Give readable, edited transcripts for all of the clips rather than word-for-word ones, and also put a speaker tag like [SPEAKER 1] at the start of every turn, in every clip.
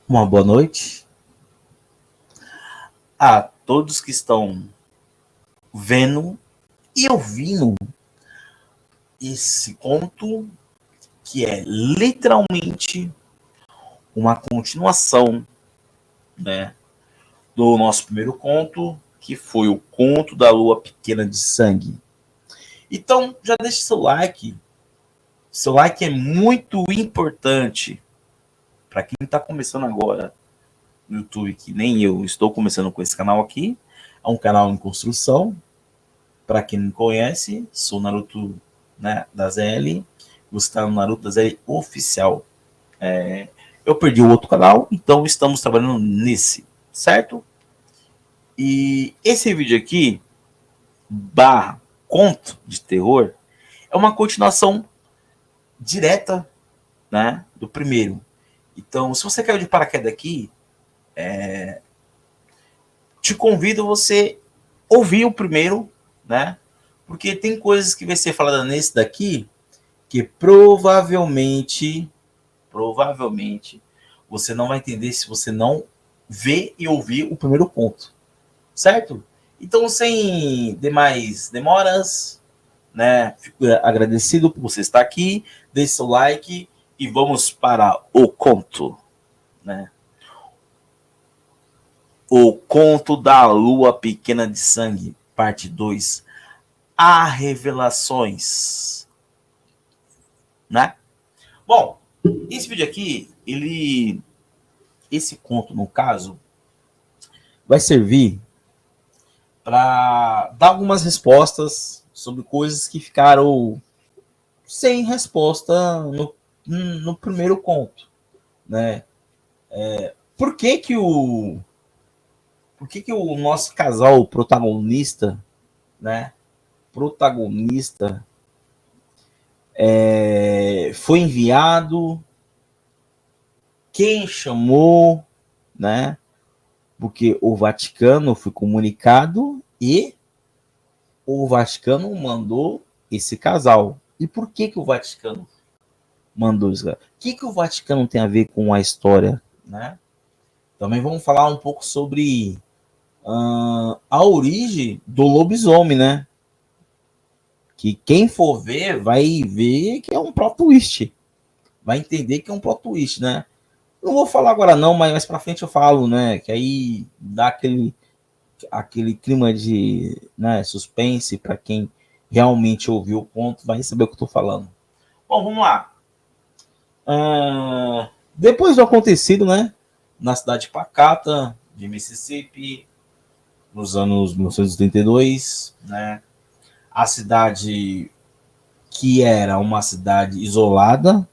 [SPEAKER 1] Uma boa noite a todos que estão vendo e ouvindo esse conto, que é literalmente uma continuação, né, do nosso primeiro conto, que foi o Conto da Lua Pequena de Sangue. Então, já deixe seu like. Seu like é muito importante para quem está começando agora no YouTube, que nem eu estou começando com esse canal aqui. É um canal em construção. Para quem não conhece, sou Naruto, né, da ZL. Você está no Naruto da ZL oficial. Eu perdi o outro canal, então estamos trabalhando nesse, certo? E esse vídeo aqui, barra conto de terror, é uma continuação direta, né, do primeiro. Então, se você caiu de paraquedas aqui, te convido a você ouvir o primeiro, né? Porque tem coisas que vai ser falada nesse daqui que provavelmente, você não vai entender se você não ver e ouvir o primeiro ponto, certo? Então, sem demais demoras, né? Fico agradecido por você estar aqui, deixe seu like e vamos para o conto, né? O Conto da Lua Pequena de Sangue, parte 2. Há revelações, né? Bom, esse vídeo aqui, esse conto, no caso, vai servir para dar algumas respostas sobre coisas que ficaram sem resposta no primeiro conto, né? Por que que o nosso casal protagonista, né? Protagonista foi enviado, quem chamou, né? Porque o Vaticano foi comunicado e o Vaticano mandou esse casal. E por que que o Vaticano mandou isso? O que o Vaticano tem a ver com a história, né? Também vamos falar um pouco sobre a origem do lobisomem, né? Que quem for ver vai ver que é um plot twist, vai entender que é um plot twist, né? Não vou falar agora não, mas mais para frente eu falo, né? Que aí dá aquele clima de, né, suspense para quem realmente ouviu o conto, vai saber o que eu tô falando. Bom, vamos lá. Depois do acontecido, né, na cidade pacata de Mississippi, nos anos 1932, né, a cidade que era uma cidade isolada,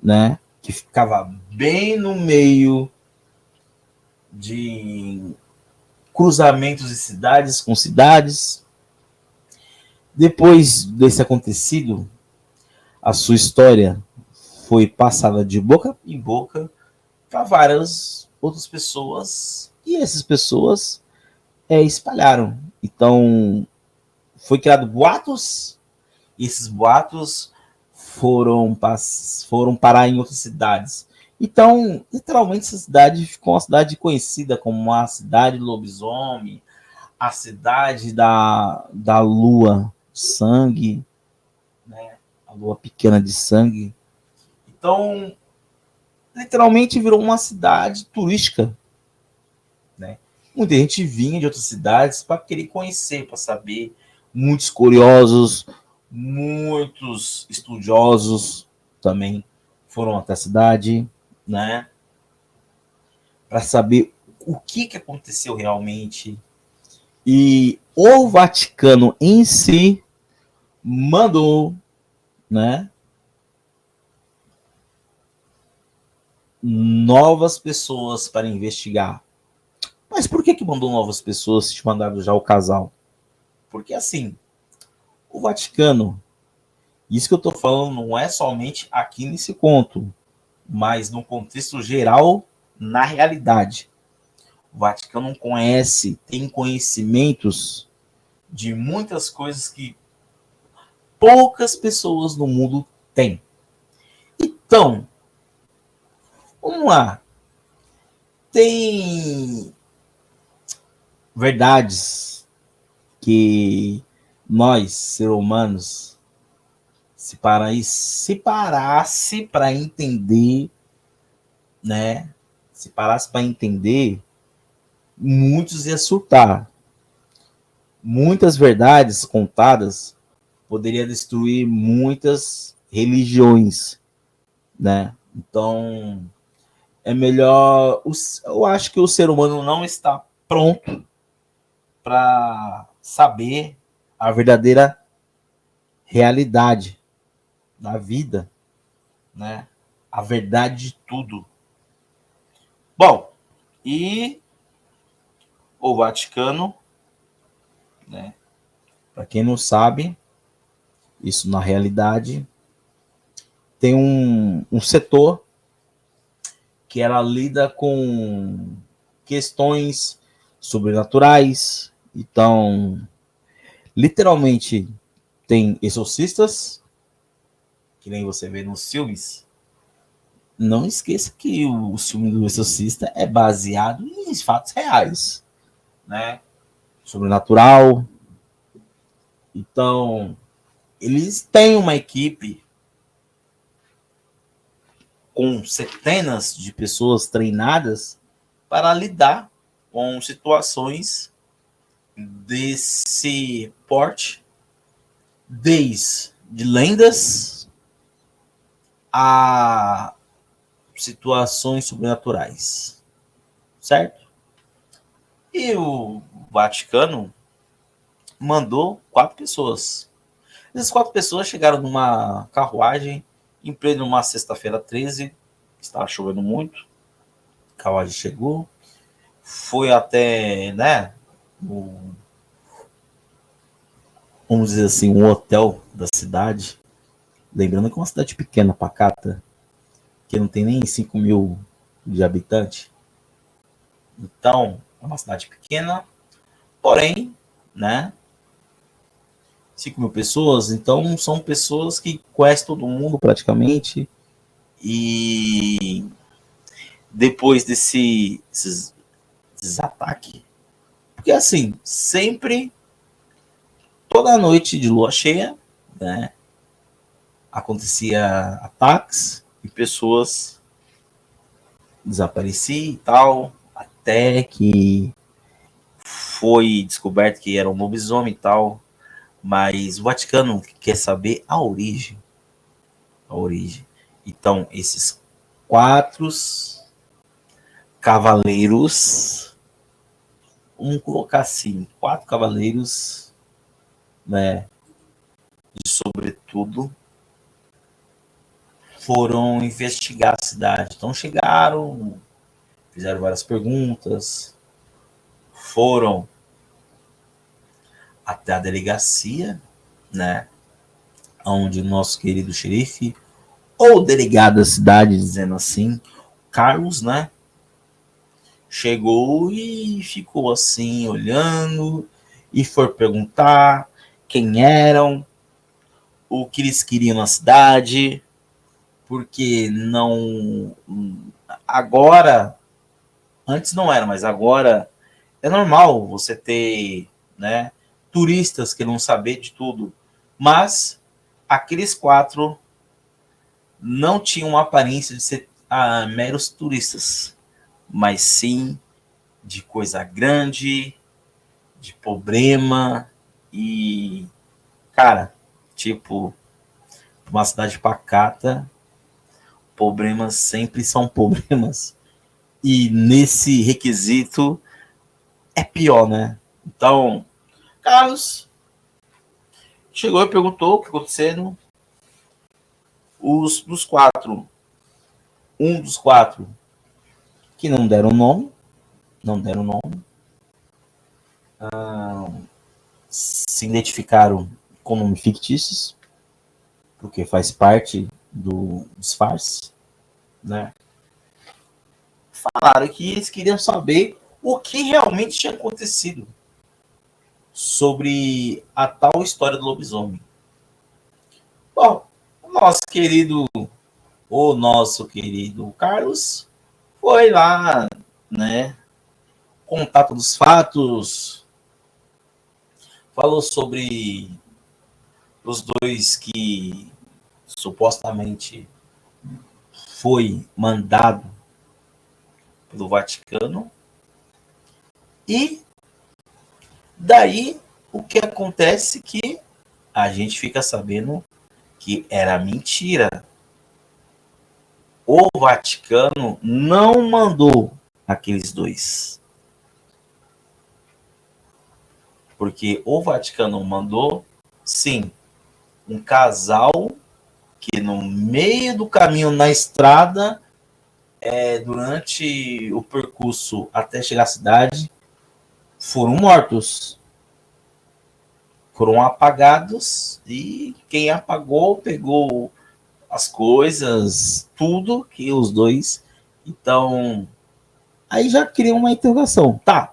[SPEAKER 1] né, que ficava bem no meio de cruzamentos de cidades com cidades. Depois desse acontecido, a sua história foi passada de boca em boca para várias outras pessoas e essas pessoas espalharam. Então, foi criado boatos e esses boatos foram parar em outras cidades. Então, literalmente, essa cidade ficou uma cidade conhecida como a cidade do lobisomem, a cidade da lua de sangue, né? A lua pequena de sangue. Então, literalmente virou uma cidade turística, né? Muita gente vinha de outras cidades para querer conhecer, para saber. Muitos curiosos, muitos estudiosos também foram até a cidade, né? Para saber o que aconteceu realmente. E o Vaticano em si mandou, né, novas pessoas para investigar. Mas por que mandou novas pessoas se mandaram já o casal? Porque assim, o Vaticano, isso que eu estou falando não é somente aqui nesse conto, mas no contexto geral, na realidade. O Vaticano conhece, tem conhecimentos de muitas coisas que poucas pessoas no mundo têm. Então, vamos lá. Tem verdades que nós, seres humanos, se parasse para entender, né? Se parasse para entender, muitos iam surtar. Muitas verdades contadas poderia destruir muitas religiões, né? Então, é melhor. Eu acho que o ser humano não está pronto para saber a verdadeira realidade da vida, né? A verdade de tudo. Bom, e o Vaticano, né? Para quem não sabe, isso na realidade tem um setor que ela lida com questões sobrenaturais. Então, literalmente, tem exorcistas, que nem você vê nos filmes. Não esqueça que o filme do exorcista é baseado em fatos reais, né? Sobrenatural. Então, eles têm uma equipe com centenas de pessoas treinadas para lidar com situações desse porte, desde lendas a situações sobrenaturais, certo? E o Vaticano mandou 4 pessoas. Essas 4 pessoas chegaram numa carruagem em pleno uma sexta-feira 13, estava chovendo muito, a carruagem chegou, foi até, né, vamos dizer assim, um hotel da cidade. Lembrando que é uma cidade pequena, pacata, que não tem nem 5 mil de habitantes. Então, é uma cidade pequena, porém, né, 5 mil pessoas, então são pessoas que conhecem todo mundo praticamente. E depois desses ataques, porque assim, sempre, toda noite de lua cheia, né, acontecia ataques e pessoas desapareciam e tal, até que foi descoberto que era um lobisomem e tal, mas o Vaticano quer saber a origem. A origem. Então, esses 4 cavaleiros, vamos colocar assim, 4 cavaleiros, né, de sobretudo, foram investigar a cidade. Então chegaram, fizeram várias perguntas, foram até a delegacia, né, onde o nosso querido xerife, ou delegado da cidade, dizendo assim, Carlos, né, chegou e ficou assim, olhando, e foi perguntar quem eram, o que eles queriam na cidade, porque não. Agora, antes não era, mas agora é normal você ter, né, turistas que não saber de tudo. Mas aqueles 4 não tinham uma aparência de ser meros turistas, mas sim de coisa grande, de problema e, cara, tipo, uma cidade pacata, problemas sempre são problemas. E nesse requisito é pior, né? Então, Carlos chegou e perguntou o que aconteceu. Os dos 4, um dos 4 que não deram nome, não deram nome, se identificaram com nomes fictícios, porque faz parte do disfarce, né? Falaram que eles queriam saber o que realmente tinha acontecido sobre a tal história do lobisomem. Bom, o nosso querido Carlos foi lá né? Contato dos fatos, falou sobre os dois que supostamente foi mandado pelo Vaticano. E daí o que acontece que a gente fica sabendo que era mentira. O Vaticano não mandou aqueles dois. Porque o Vaticano mandou, sim, um casal que no meio do caminho na estrada, durante o percurso até chegar à cidade, foram mortos. Foram apagados e quem apagou pegou as coisas, tudo que os dois. Então, aí já cria uma interrogação. Tá,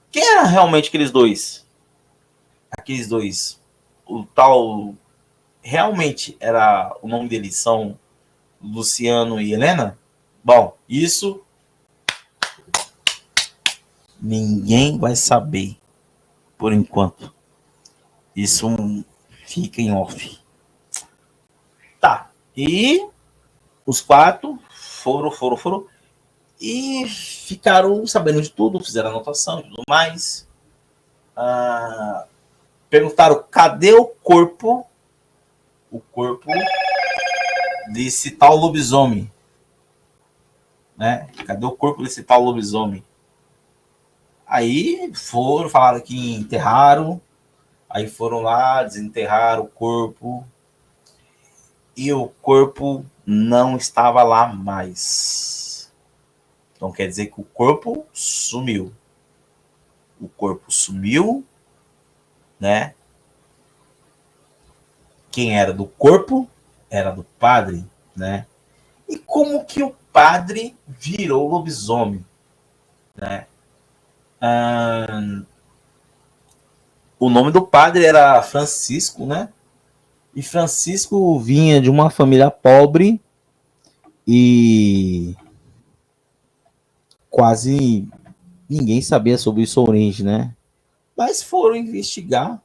[SPEAKER 1] quem era realmente aqueles dois? Aqueles dois. O tal. Realmente era. O nome deles são Luciano e Helena? Bom, isso ninguém vai saber por enquanto. Isso fica em off. Tá. E os quatro foram. E ficaram sabendo de tudo, fizeram anotação e tudo mais. Perguntaram cadê o corpo desse tal lobisomem, né? Cadê o corpo desse tal lobisomem? Aí falaram que enterraram, aí foram lá, desenterraram o corpo e o corpo não estava lá mais. Então quer dizer que o corpo sumiu. O corpo sumiu, né? Quem era do corpo era do padre, né? E como que o padre virou lobisomem, né? O nome do padre era Francisco, né? E Francisco vinha de uma família pobre e quase ninguém sabia sobre sua origem, né? Mas foram investigar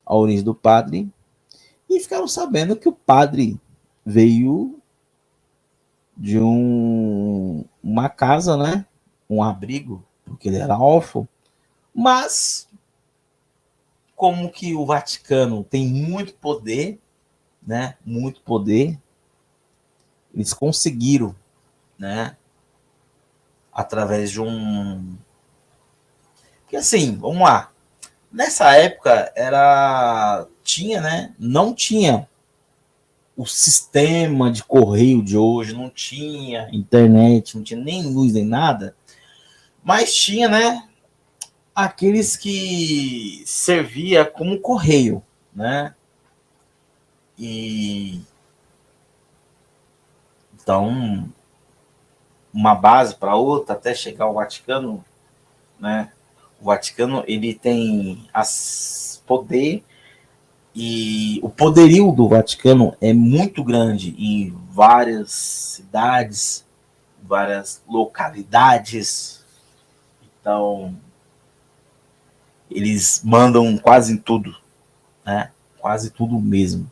[SPEAKER 1] a origem do padre, e ficaram sabendo que o padre veio de uma casa, né? Um abrigo, porque ele era órfão. Mas, como que o Vaticano tem muito poder, né? Muito poder, eles conseguiram, né? Através de um. Porque assim, vamos lá. Nessa época tinha, né? Não tinha o sistema de correio de hoje, não tinha internet, não tinha nem luz nem nada, mas tinha, né? Aqueles que servia como correio, né? E então uma base para outra até chegar ao Vaticano, né? O Vaticano ele tem poder, e o poderio do Vaticano é muito grande em várias cidades, várias localidades. Então, eles mandam quase em tudo, né? Quase tudo mesmo.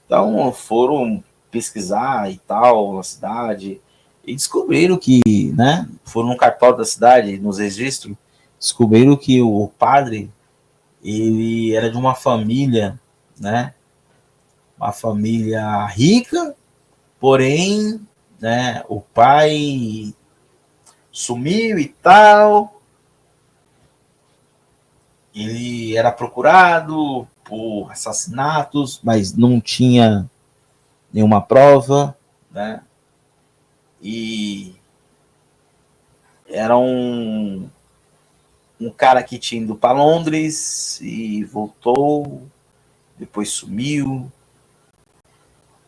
[SPEAKER 1] Então, foram pesquisar e tal na cidade e descobriram que, né? Foram no cartório da cidade, nos registros, descobriram que o padre ele era de uma família, né? Uma família rica, porém, né? O pai sumiu e tal. Ele era procurado por assassinatos, mas não tinha nenhuma prova, né? E era um cara que tinha ido para Londres e voltou, depois sumiu.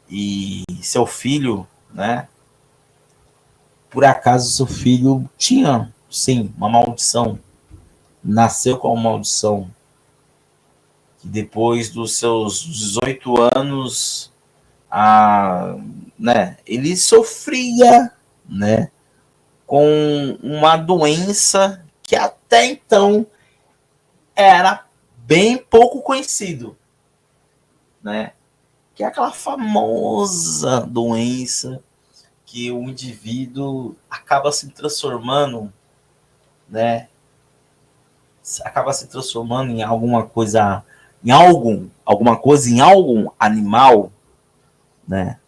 [SPEAKER 1] E seu filho, né? Por acaso seu filho tinha, sim, uma maldição. Nasceu com uma maldição. Que depois dos seus 18 anos, né, ele sofria, né, com uma doença que até então era bem pouco conhecido, né? Que é aquela famosa doença que o indivíduo acaba se transformando, né? Acaba se transformando em alguma coisa, em algum animal, né?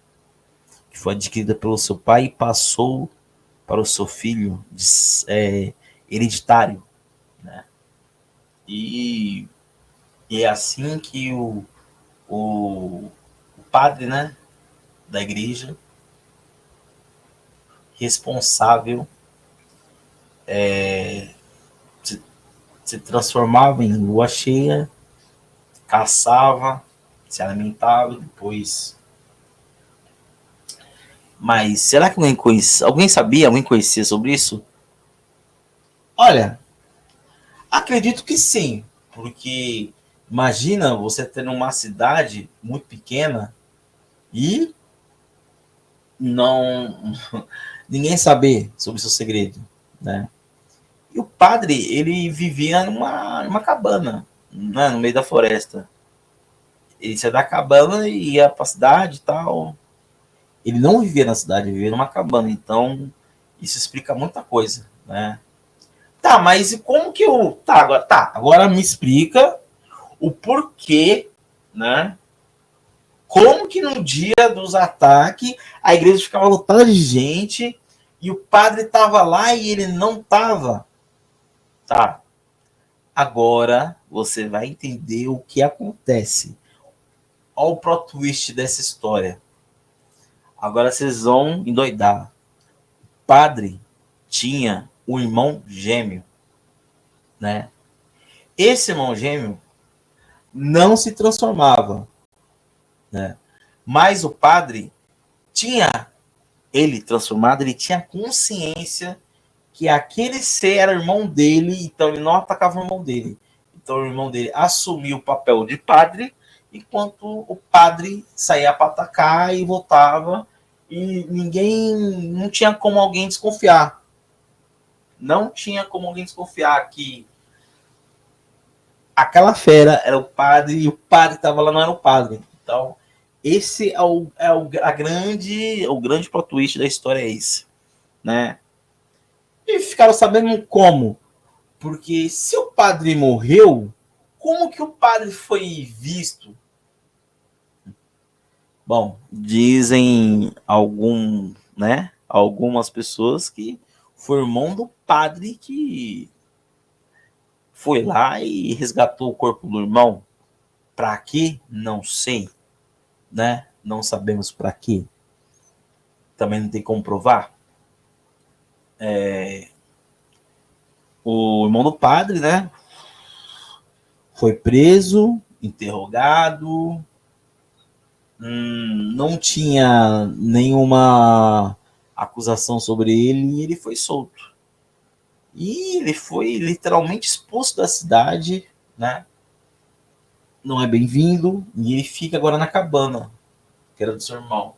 [SPEAKER 1] Que foi adquirida pelo seu pai e passou para o seu filho hereditário, né? E, e é assim que o padre, né, da igreja, responsável, se, se transformava em lua cheia, caçava, se alimentava, depois. Mas será que alguém conhecia? Alguém sabia? Alguém conhecia sobre isso? Olha, acredito que sim, porque imagina você ter uma cidade muito pequena e não ninguém saber sobre o seu segredo, né? E o padre, ele vivia numa cabana, né, no meio da floresta. Ele saía da cabana e ia para a cidade e tal. Ele não vivia na cidade, ele vivia numa cabana. Então, isso explica muita coisa, né? Tá, mas e como que o. Agora me explica o porquê, né? Como que no dia dos ataques a igreja ficava lotada de gente e o padre estava lá e ele não estava? Tá. Agora você vai entender o que acontece. Olha o plot twist dessa história. Agora vocês vão endoidar. O padre tinha um irmão gêmeo, né? Esse irmão gêmeo não se transformava, né? Mas o padre tinha, ele transformado, ele tinha consciência que aquele ser era irmão dele, então ele não atacava o irmão dele. Então o irmão dele assumiu o papel de padre, enquanto o padre saía para atacar e voltava, e ninguém, não tinha como alguém desconfiar. Não tinha como alguém desconfiar que aquela fera era o padre e o padre que estava lá não era o padre. Então, esse o grande plot twist da história é esse, né? E ficaram sabendo como? Porque se o padre morreu, como que o padre foi visto? Bom, dizem algumas pessoas que foi o irmão do padre que foi lá e resgatou o corpo do irmão. Para quê? Não sei, né? Não sabemos para quê. Também não tem como provar. O irmão do padre, né? Foi preso, interrogado, não tinha nenhuma acusação sobre ele e ele foi solto. E ele foi literalmente expulso da cidade, né? Não é bem-vindo e ele fica agora na cabana, que era do seu irmão.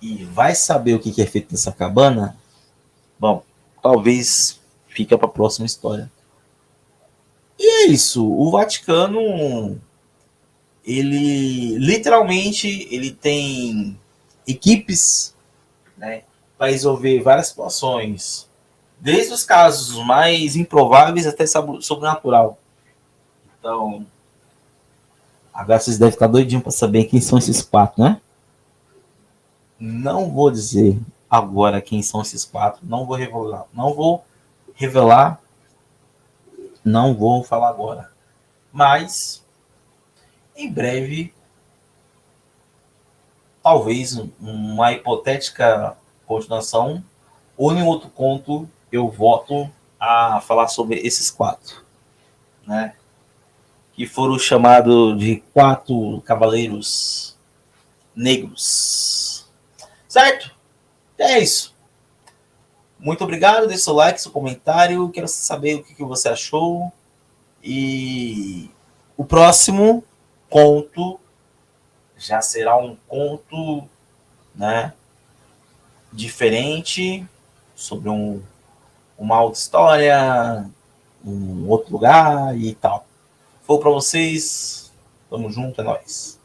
[SPEAKER 1] E vai saber o que é feito nessa cabana? Bom, talvez fica para a próxima história. E é isso. O Vaticano, ele literalmente ele tem equipes, né, para resolver várias situações, desde os casos mais improváveis até sobrenatural. Então, agora vocês devem estar doidinhos para saber quem são esses quatro, né? Não vou dizer agora quem são esses quatro, revelar, não vou falar agora. Mas em breve, talvez uma hipotética continuação ou em outro conto eu volto a falar sobre esses quatro, né? Que foram chamados de quatro cavaleiros negros. Certo? É isso. Muito obrigado, deixe seu like, seu comentário. Quero saber o que você achou. E o próximo conto já será um conto, né, diferente, sobre uma outra história, um outro lugar e tal. Vou para vocês. Tamo junto, é nóis.